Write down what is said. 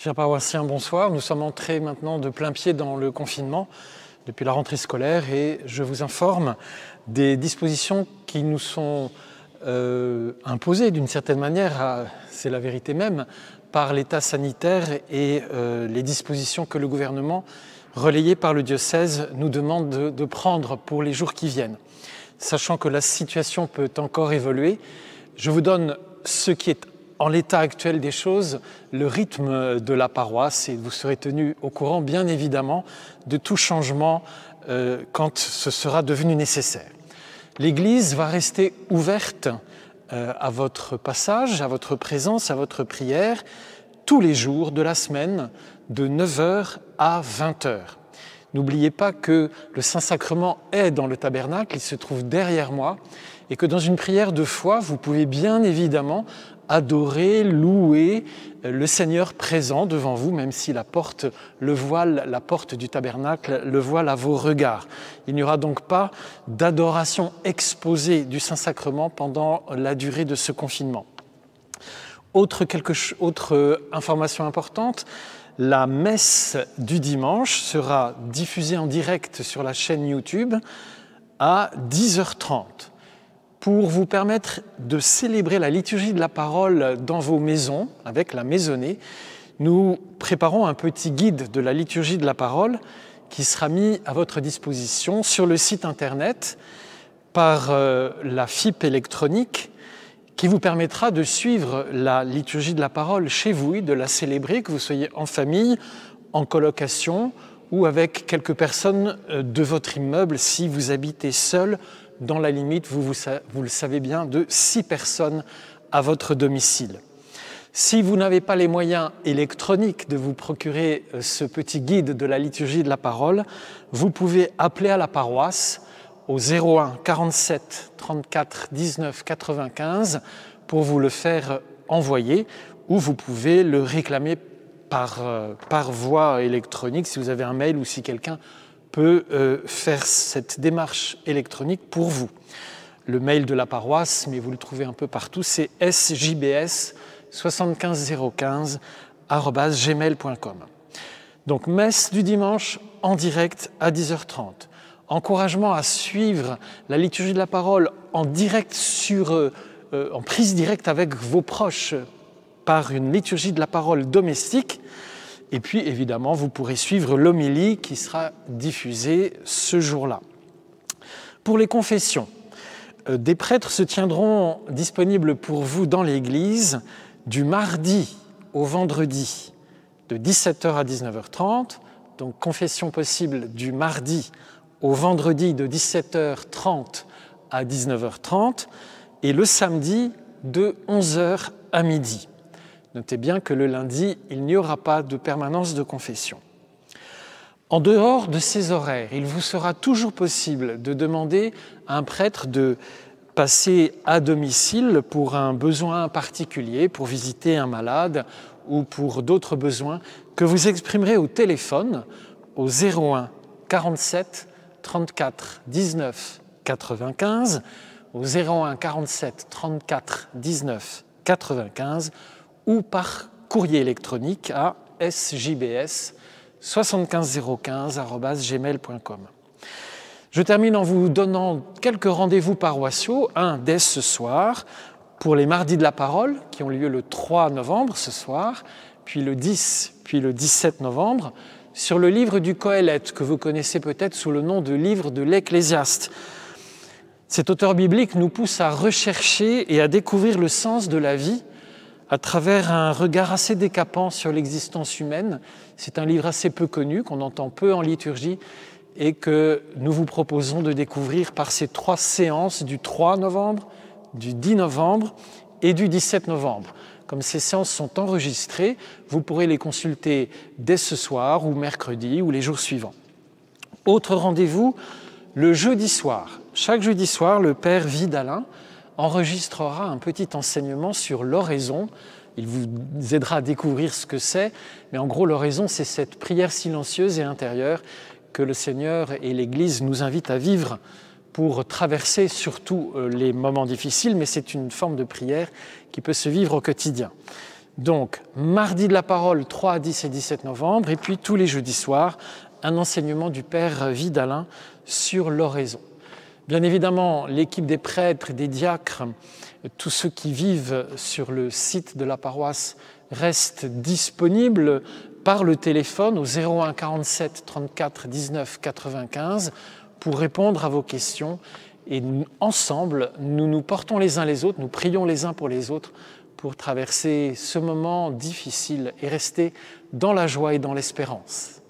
Chers paroissiens, bonsoir. Nous sommes entrés maintenant de plein pied dans le confinement depuis la rentrée scolaire et je vous informe des dispositions qui nous sont imposées d'une certaine manière, c'est la vérité même, par l'état sanitaire et les dispositions que le gouvernement, relayées par le diocèse, nous demande de prendre pour les jours qui viennent. Sachant que la situation peut encore évoluer, je vous donne ce qui est en l'état actuel des choses, le rythme de la paroisse, et vous serez tenu au courant, bien évidemment, de tout changement quand ce sera devenu nécessaire. L'Église va rester ouverte à votre passage, à votre présence, à votre prière, tous les jours de la semaine, de 9h à 20h. N'oubliez pas que le Saint-Sacrement est dans le tabernacle, il se trouve derrière moi, et que dans une prière de foi, vous pouvez bien évidemment adorer, louer le Seigneur présent devant vous, même si la porte, le voile, la porte du tabernacle, le voile à vos regards. Il n'y aura donc pas d'adoration exposée du Saint-Sacrement pendant la durée de ce confinement. Autre information importante, la messe du dimanche sera diffusée en direct sur la chaîne YouTube à 10h30. Pour vous permettre de célébrer la liturgie de la parole dans vos maisons, avec la maisonnée, nous préparons un petit guide de la liturgie de la parole qui sera mis à votre disposition sur le site internet par la FIP électronique qui vous permettra de suivre la liturgie de la parole chez vous et de la célébrer, que vous soyez en famille, en colocation ou avec quelques personnes de votre immeuble si vous habitez seul, dans la limite, vous le savez bien, de 6 personnes à votre domicile. Si vous n'avez pas les moyens électroniques de vous procurer ce petit guide de la liturgie de la parole, vous pouvez appeler à la paroisse au 01 47 34 19 95 pour vous le faire envoyer, ou vous pouvez le réclamer par voie électronique si vous avez un mail ou si quelqu'un peut faire cette démarche électronique pour vous. Le mail de la paroisse, mais vous le trouvez un peu partout, c'est sjbs75015@gmail.com. Donc messe du dimanche en direct à 10h30. Encouragement à suivre la liturgie de la parole en direct en prise directe avec vos proches par une liturgie de la parole domestique. Et puis, évidemment, vous pourrez suivre l'homélie qui sera diffusée ce jour-là. Pour les confessions, des prêtres se tiendront disponibles pour vous dans l'église du mardi au vendredi de 17h à 19h30. Donc, confession possible du mardi au vendredi de 17h30 à 19h30 et le samedi de 11h à midi. Notez bien que le lundi, il n'y aura pas de permanence de confession. En dehors de ces horaires, il vous sera toujours possible de demander à un prêtre de passer à domicile pour un besoin particulier, pour visiter un malade ou pour d'autres besoins que vous exprimerez au téléphone au 01 47 34 19 95, au 01 47 34 19 95, ou par courrier électronique à sjbs75015@gmail.com. Je termine en vous donnant quelques rendez-vous paroissiaux, un dès ce soir, pour les mardis de la parole, qui ont lieu le 3 novembre ce soir, puis le 10, puis le 17 novembre, sur le livre du Qoéleth, que vous connaissez peut-être sous le nom de livre de l'Ecclésiaste. Cet auteur biblique nous pousse à rechercher et à découvrir le sens de la vie à travers un regard assez décapant sur l'existence humaine. C'est un livre assez peu connu, qu'on entend peu en liturgie et que nous vous proposons de découvrir par ces 3 séances du 3 novembre, du 10 novembre et du 17 novembre. Comme ces séances sont enregistrées, vous pourrez les consulter dès ce soir ou mercredi ou les jours suivants. Autre rendez-vous, le jeudi soir. Chaque jeudi soir, le Père Vidalin enregistrera un petit enseignement sur l'oraison. Il vous aidera à découvrir ce que c'est, mais en gros, l'oraison, c'est cette prière silencieuse et intérieure que le Seigneur et l'Église nous invitent à vivre pour traverser surtout les moments difficiles, mais c'est une forme de prière qui peut se vivre au quotidien. Donc, mardi de la parole, 3, 10 et 17 novembre, et puis tous les jeudis soirs, un enseignement du Père Vidalin sur l'oraison. Bien évidemment, l'équipe des prêtres et des diacres, tous ceux qui vivent sur le site de la paroisse, restent disponibles par le téléphone au 01 47 34 19 95 pour répondre à vos questions. Et ensemble, nous nous portons les uns les autres, nous prions les uns pour les autres pour traverser ce moment difficile et rester dans la joie et dans l'espérance.